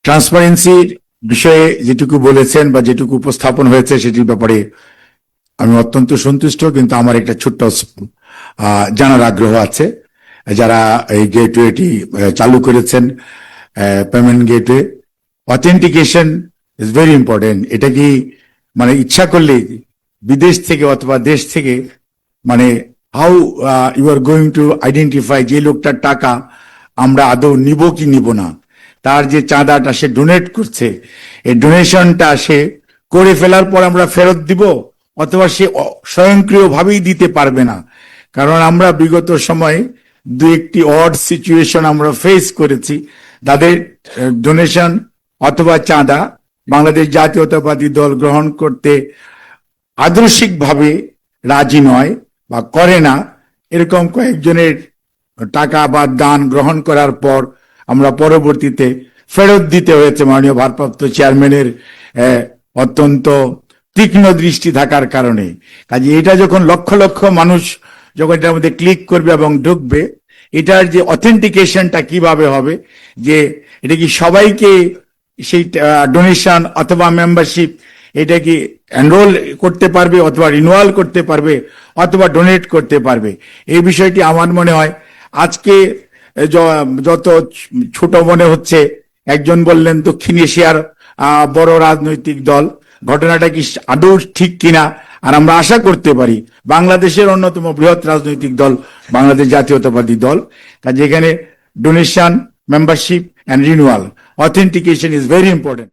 ট্রান্সপারেন্সির বিষয়ে যেটুকু বলেছেন বা যেটুকু উপস্থাপন হয়েছে সেটির ব্যাপারে আমি অত্যন্ত সন্তুষ্ট, কিন্তু আমার একটা ছোট্ট জানার আগ্রহ আছে। যারা এই গেটওয়েটি চালু করেছেন, payment gateway, authentication is very important. এটা কি মানে ইচ্ছা করলে বিদেশ থেকে অথবা দেশ থেকে মানে how you are going to identify যে লোকটার টাকা আমরা আদৌ নিব কি নিব না, তার যে চাঁদাটা সে ডোনেট করছে, এই ডোনেশনটা সে করে ফেলার পর আমরা ফেরত দিব অথবা সে স্বয়ংক্রিয়ভাবেই দিতে পারবে না। কারণ আমরা বিগত সময়ে দু একটি অড সিচুয়েশন আমরা ফেস করেছি। তাদের ডোনেশন অথবা চাঁদা বাংলাদেশ জাতীয়তাবাদী দল গ্রহণ করতে আদর্শিকভাবে রাজি নয় বা করে না, এরকম কয়েকজনের টাকা বা দান গ্রহণ করার পর আমরা পরবর্তীতে ফেরত দিতে হয়েছে মাননীয় ভারপ্রাপ্ত চেয়ারম্যানের অত্যন্ত তীক্ষ্ণ দৃষ্টি থাকার কারণে। কাজে এটা যখন লক্ষ লক্ষ মানুষ যখন এটার মধ্যে ক্লিক করবে এবং ঢুকবে, এটার যে অথেন্টিকেশনটা কিভাবে হবে, যে এটা কি সবাইকে সেই ডোনেশন অথবা মেম্বারশিপ এটা কি এনরোল করতে পারবে অথবা রিনুয়াল করতে পারবে অথবা ডোনেট করতে পারবে, এই বিষয়টি আমার মনে হয় আজকে যত ছোট মনে হচ্ছে। একজন বললেন দক্ষিণ এশিয়ার বড় রাজনৈতিক দল, ঘটনাটা কি আদৌ ঠিক কিনা? আর আমরা আশা করতে পারি বাংলাদেশের অন্যতম বৃহৎ রাজনৈতিক দল বাংলাদেশ জাতীয়তাবাদী দল, কাজে এখানে donation, membership and renewal, authentication is very important.